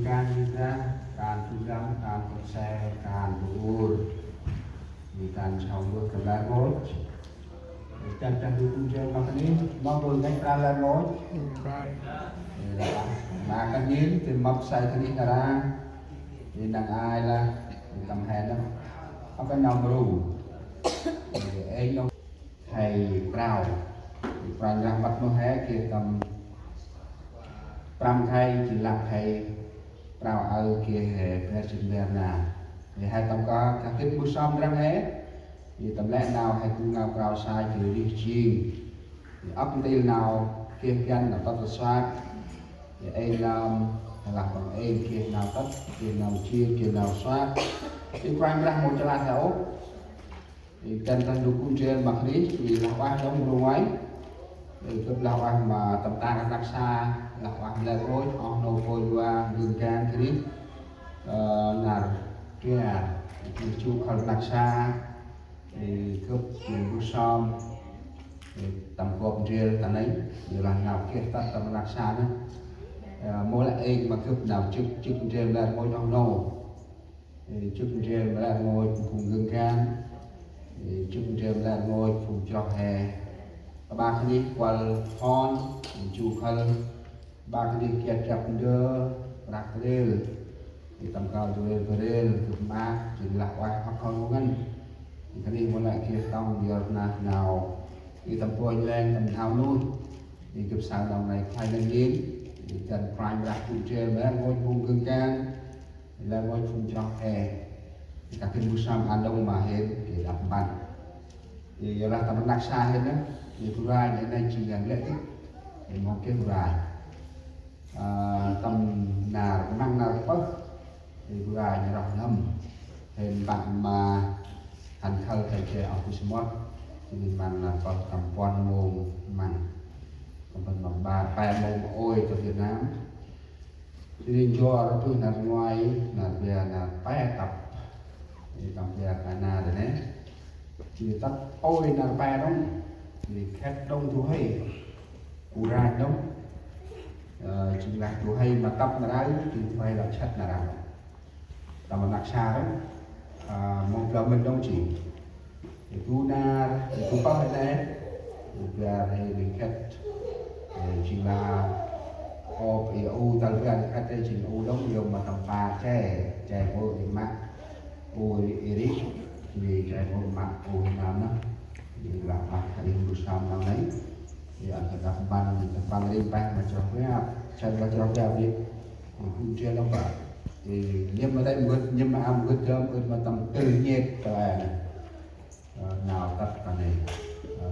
การวิจารการทุจริตการกดแชร์การบูรมีการชาวเมืองกันแล้วหมดจันดูคุณเจอมาคนนี้มองดูในปลาแล้วหมดมากันยิ้มเป็นมับใส่คนนี้กันนะเป็นนางอายละเป็นตำแหน่งนะเขาก็นำรูเองต้องไทยเปล่าปลาอย่างบัดโมแหเกี่ยวกับปรำไทยจิลักไทยเปล่าเอาเกี่ยวกับแพทย์จิตเวชนาในให้ต้องการการคิดบุษบรำแหthì tầm lẽ nào hay cũng ngao cao sai từ đi chiên ấp đi nào kia gan là tất sai thì em là bằng em kia nào tất kia nào chiên kia nào xoát thì quan ra một cho là theo thì cần cần được cung trên bằng lý thì là quan giống luôn ấy thì tức là quan mà tầm ta đặt xa là quan là cối on nô cối qua đường can thì là kia thì chú không đặt xa thì cướp tiền bút xóm tầm cột riêng tận ấy như là nào kia ta tầm lạc xa nữa mỗi lại anh mà cướp nào chức riêng là ngôi trong nô chức riêng là ngôi cùng gương can chức riêng là ngôi cùng cho hè ba cái đi qua phòn chủ khơi ba cái đi kia chập đưa lạc lên thì tầm cao rồi lên cướp ma chỉ là qua hoặc không ngân thì cái này muốn lại kia xong giờ nào thì tầm tôi lên tầm thao nuôi thì chụp sáng đầu này khai lên yến thì cần prime đặt cụ trên bé ngôi vùng cưng can là ngôi vùng cho hè các cái bút xăm ăn đông mà hết thì đặt bàn thì giờ là tầm đặt xa hết đó thì thu ra những này chỉ là lệ thích thì một cái thu ra tầm nào năng nào có thì thu ra như đọc ngâm thì bạn mà thành khơi thầy trẻ ở khu smart thì mình là còn tầm quan môn mình còn phần bằng ba môn ôi cho Việt Nam cho nên cho nó tôi là ngoài là về là ba tập thì tập về cả na để đấy thì tập ôi là ba đông thì khép đông chú hay cụ ra đông chỉ là chú hay mà tập là đấy thì phải là chất là nào tầm là xa đó một là mình đông chỉ tu na tu có phải đấy và đây mình khách chỉ là hộp u tàu ga khách đây chỉ u đóng nhiều mà tầm pha chè vô thì mặn u iris vì chè vô mặn u nam đó thì là mặt đi du sam năm đấy thì ở cái ban đi ban mà cho cái chân là cho cái gì cũng chưa đâu cả thì nhưng mà đây nhưng mà ăn cơm mà tầm tự nhiên là nào tất cả này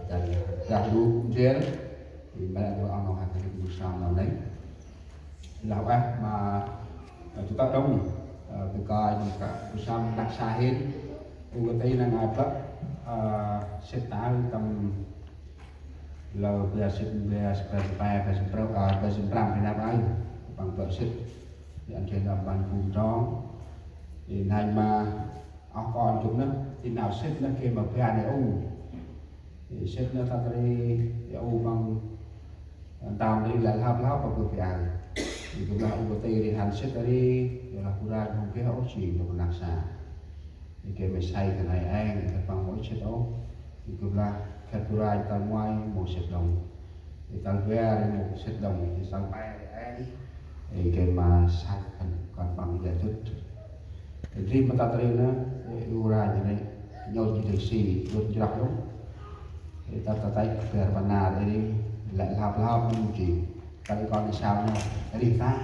dari dahulu jer thì bạn vừa ăn hàng cái bữa sáng nào đấy là mà chúng ta đông từ coi cả bữa sáng đặc xa hết u tây là ngày phật sẽ tái tầm lờ về sinh về về sinh pram thì làm ai bằng vợ sinh thì anh trên làm bằng cùng đó thì này mà ông còn chúng nó thì nào xếp nó kia mà cái này ông thì xếp nó ta đây ông bằng tạm đi là làm láo và cực dài thì chúng ta ông có tay thì hành xếp đi rồi là khu ra không cái hỗ chỉ được lạc xả thì kia mày xay cái này anh thật bằng mỗi xếp ấu thì chúng ta khép khu ra ta ngoài một xếp đồng thì ta về một xếp đồng thì sang bay anh thì kia mà xay còn bằng giải thích thì riêng mà ta đây nó đưa ra như này nhau chỉ được xì luôn cho đúng thì ta tay về bàn nà đây lại làm chỉ cái con đi sao nhau cái đi ta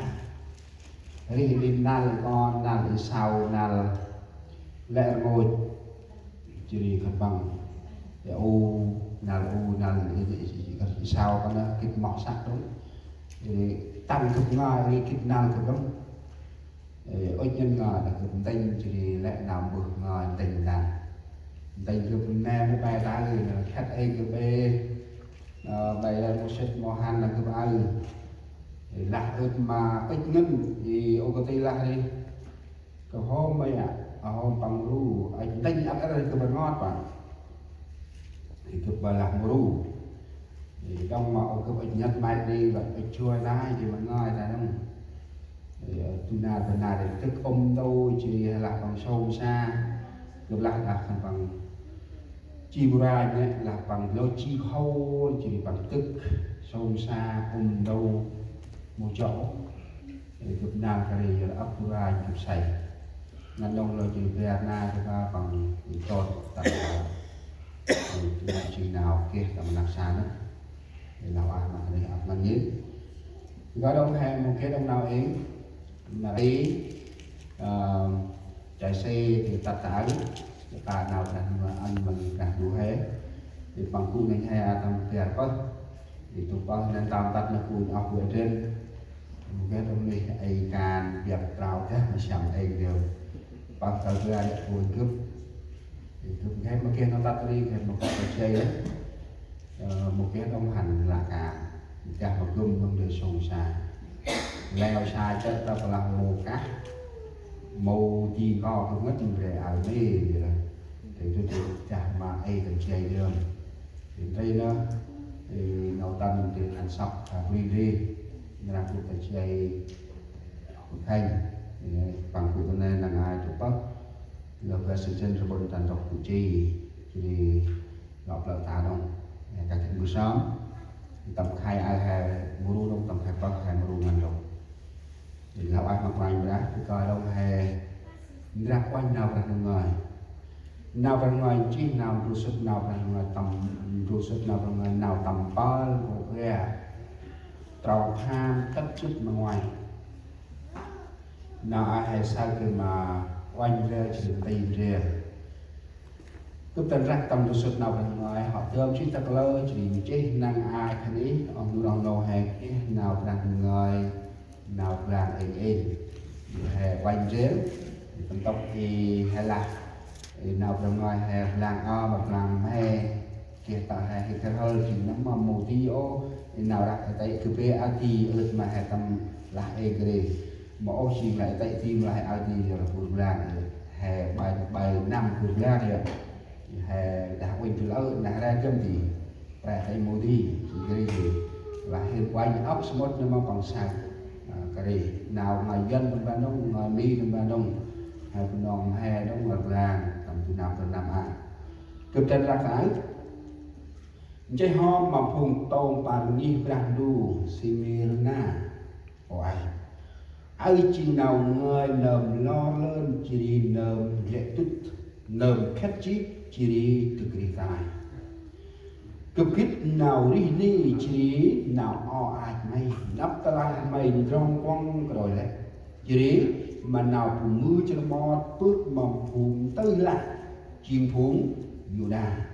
cái đi na con na đi sau na lẹ ngồi chỉ đi cần bằng để u na đi sau con nó kịp mọc sạch đúng thì tăng cực ngay đi kịp năng cực đúng ôi nhân ngờ là cực tinh chỉ lẹ nào bực ngờ tình là tình cực nam với bài ta thì khách A cực B bài là một set mò han là cực A thì lạc ớt mà ít ngân thì ô tô là đi cái hôm bây à hôm bằng ru anh tinh ăn cái này cực ngon quá thì cực bài lạc ru trong mà cực ít nhất mai đi và ít chua ra thì mà ngon là không tu na để tức đâu chỉ là bằng sâu xa được là bằng chi ra nhé là bằng lối chi khâu chỉ bằng tức sâu xa đâu một chỗ để Việt Nam cái này là ấp ra chụp sài ngăn đông là chỉ Việt Nam thì ta bằng tốt tại chừng nào kia tầm nạp xa nữa để nào ăn mà để ấp ngăn nhít gói đông hàng một cái đông nào ấy là ý chạy xe thì ta tải ta nào thành anh mình cả đủ hết thì bằng cụ này hay tầm tiền có thì tụi con nên tạm tắt là cụ học về trên một cái đông này ai can việc trào thế mà xem ai đều bằng tờ ra để cụ cướp thì cướp cái mà kia nó tắt đi cái một cái chơi đấy một cái đông hành là cả cả một gum không được sùng xa leo xa chết ta phải làm mù cá mù chi co không mất về ở đây thì tôi chả mà ai cần chơi được thì đây nó thì đầu tân thì thành sọc ri là tôi phải chơi thành bằng cụ này là ai chụp bắt là về sự chân cho bọn thành độc cụ chi thì lọt lợn thả đâu cả cái buổi sớm tầm khai ai hè mua đâu tầm khai bắt hè mua ngàn đồng thì lão ai mặc quanh đó thì coi đâu hè ra quanh nào ra ngoài chi nào rú sức nào ra ngoài tầm rú sức nào ra ngoài nào tầm ba một ghe trào tham tất chút mà ngoài nào ai hay sao khi mà quanh ra chỉ tay rìa cứ tên rắc tâm rú sức nào ra ngoài họ thơm chứ ta lơ chỉ chế năng ai khá ní ông lòng nô hè nào ra ngoài nào ra ên hè quanh rìa tầm tóc thì hay là nào ra ngoài hè làng o một làng hè kia tạo hè thì theo hơi chỉ nó mà mù tí ô nào đặt ở đây cứ về ăn thì mà hè tầm là ghê mà ô xin lại tại tim lại ăn thì rồi vừa làng hè bài năm vừa ra thì hè đã quên từ lâu đã ra chấm thì về thấy mù đi chỉ ghê gì và hiện quanh ốc smart nhưng mà còn sao cái gì nào ngoài dân trong ban đông ngoài mi trong ban đông hay nòng hè đông ngược làng tầm từ nào từ năm à cực chân ra cái chơi hôm mà phùng tôm bàn nghi rang đu simirna ôi ai chỉ nào người nầm lo lên chỉ đi nầm lệ tút nầm khét chít chỉ đi từ cái tai cực kít nào đi đi chỉ nào o ai mày nắp ta lại mày trong quăng rồi đấy chỉ đi mà nào phùng mưa cho nó bọt bước mà phùng tới lại chim phùng dù đà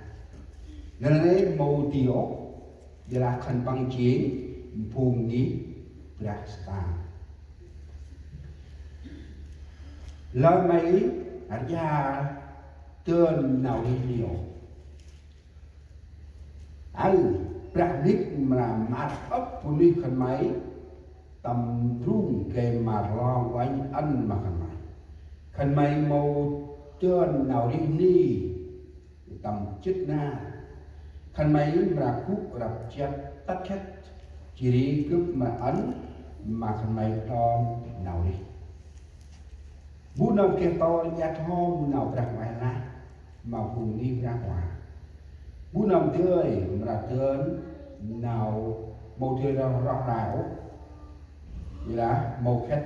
nên là màu tiểu giờ là khẩn bằng chiến phùng ní Brastan lời mấy ở nhà tên nào đi nhiều Brahmik mà mặt ấp phụ nữ khẩn máy tầm rung kề mà lo quanh ăn mà khẩn máy màu tên nào đi ni tầm chất na khẩn máy mà khúc rập chết tắt chết chỉ đi cướp mà ấn mà khẩn máy to nào đi bút nông kia to nhát hôm nào đặt ngoài là mà cùng đi ra ngoài bút nông tươi mà tên nào màu tươi ra rõ rào như là màu khét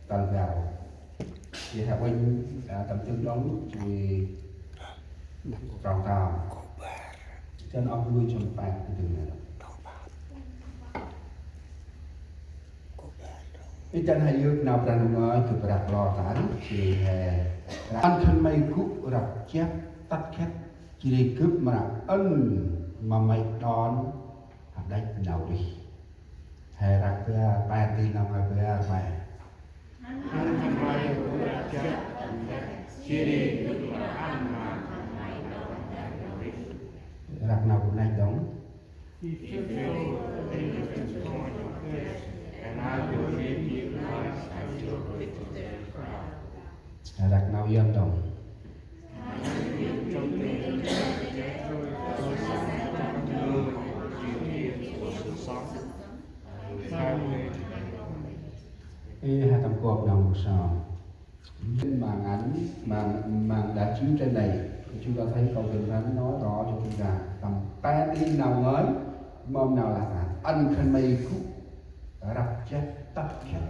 tần gạo thì hạt quanh tầm tương đóng thì tròn tàu chân ông nuôi trong bạc từ từ này cái chân hay dương nào ra ngồi từ đặt lò tán thì ăn thân mây khúc đặt chép tắt khét chỉ đi cướp mà ân mà mày đón đánh nào đi hè đặt ra ba tí năm hai ra mày ăn thân mây khúc chép chỉ đi cướp mà ăn mà đặt nào cũng đánh đóng đặt nào dân đồng hạt tầm cọp nào một sao trên màn ảnh màn đã chiếu trên này chúng ta thấy câu kinh thánh nói rõ cho chúng ta tầm ta tin nào ngới mong nào là anh khăn mây khúc rập chết tất cả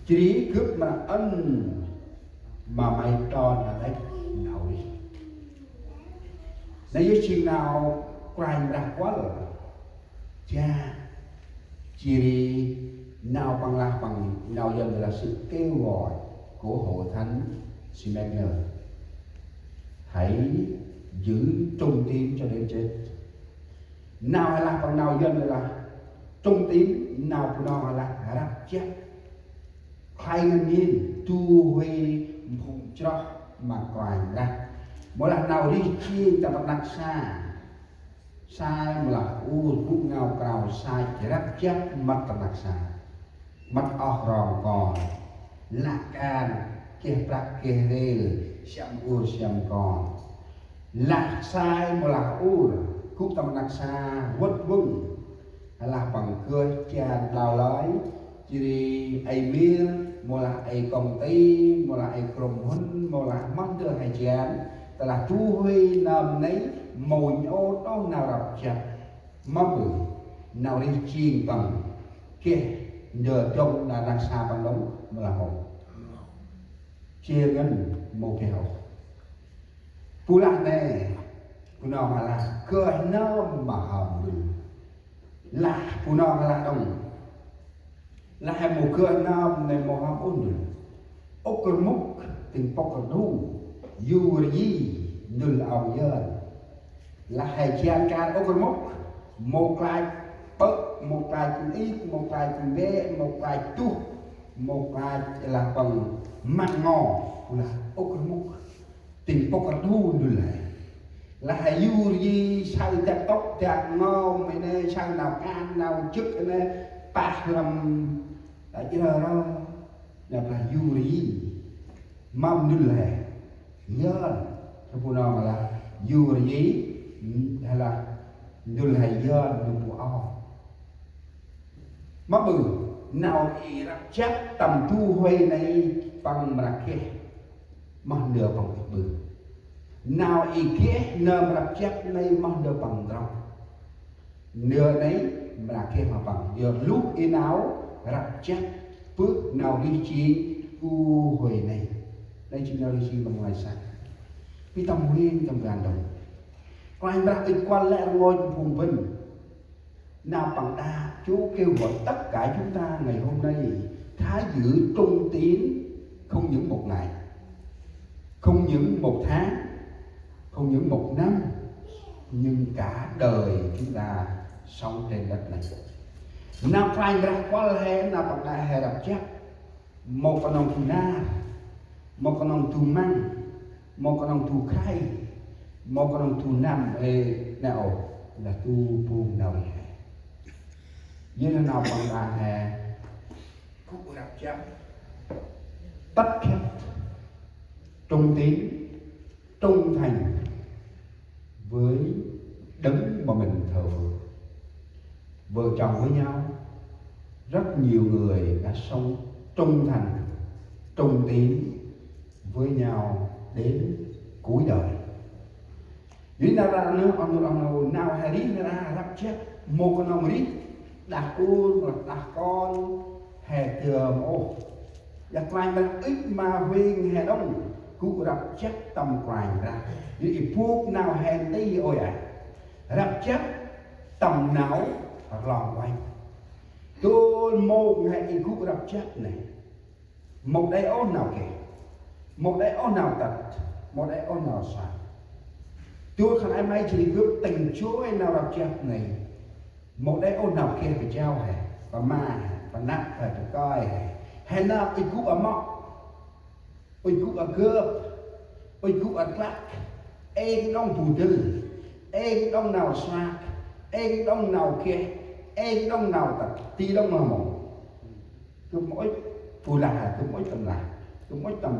chỉ cướp mà anh mà mày tròn là đấy nào đi nếu như chuyện nào quay ra quá rồi cha chỉ nào bằng là bằng nào dần là sự kêu gọi của hội thánh Simener hãy giữ trung tín cho đến chết nào là bằng nào dần là trung tín nào của nó là rap chết hai ngân nhìn tu huy hùng cho mà quài ra mỗi lần nào đi chiên ta bắt đặt xa sai là bút ngao cào sai chỉ rắc chết mất tập đặc xa mất ọc ròn còn lạc can kia bạc kia rê xem xem còn lạc sai là cúc tập đặc xa vất vững là bằng cưa chà đào lói chỉ đi ai miếng một là ai công ty một là ai cầm huân một là mất được hay chánแต่là tu huy nằm nấy mồi ô đó nào đọc chặt mà bự nào đi chiên bằng kia giờ trong là đang xa bằng đống mà là hậu chia ngân một cái hậu phụ lạc này phụ nó là cơ nó mà hầm bự là phụ nó là đồng là hai một cơ nó này một hầm ôn bự ốc cơ mốc tình bọc cơ đu Yuri nul ao dân là hai chiang can ô con mốc một lại bớt một lại cùng ít một lại cùng bé một lại tu một lại là bằng mặt ngò là ô con mốc tình bốc cả thu nul lại là hai Yuri sao chặt tóc chặt ngò mày này sao nào can nào trước này bạc làm tại chứ đâu là Yuri mâm nul lại dân cho phụ nữ là dù là gì hay là dù là dân dù phụ o mà bự nào ý là chắc tầm thu huê này bằng mà kia mà được bằng bự nào ý kia nơ mà chắc này mà được bằng rong nửa đấy mà kia mà bằng giờ lúc ý nào rạp chắc bước nào đi chi thu huê này đây chính là đi chi bằng ngoài sạch vì tâm huyên trong gàn đồng có anh bác in quan lẽ ngôi vùng vinh nào bằng đa Chúa kêu gọi tất cả chúng ta ngày hôm nay thái giữ trung tín không những một ngày không những một tháng không những một năm nhưng cả đời chúng ta sống trên đất này nào phải ra quá lẽ nào bằng đa hè đập chắc một con ông thù na một con ông thù măng một con ông thu khai một con ông thu năm nào là tu buông nào hè như thế nào bằng là hè cũng đặt chấm tất cả trung tín trung thành với đấng mà mình thờ vợ chồng với nhau rất nhiều người đã sống trung thành trung tín với nhau đến cuối đời. Vì nào ra nữa ông nào hay đi ra rắp chết một con ông đi đặt u đặt con hè thường ô đặt lại là ít mà huyên hè đông cũng rắp chết tầm quanh ra vì phuốc nào hèn đi ôi rắp chết tầm não lòng quanh tôi một ngày cũng rắp chết này một đây ôn nào kìa một đại ôn nào tật một đại ôn nào sai tôi khả năng may chỉ cướp tình chúa hay nào đọc chép này một đại ôn nào kia phải trao hè và ma và nặng phải coi hè nào ít cúp ở mọc ít cúp ở cướp ít cúp ở clack em đông thủ tư em đông nào sai em đông nào kia em đông nào tật ti đông nào mỏng cứ mỗi phù là cứ mỗi tầm là cứ mỗi tầm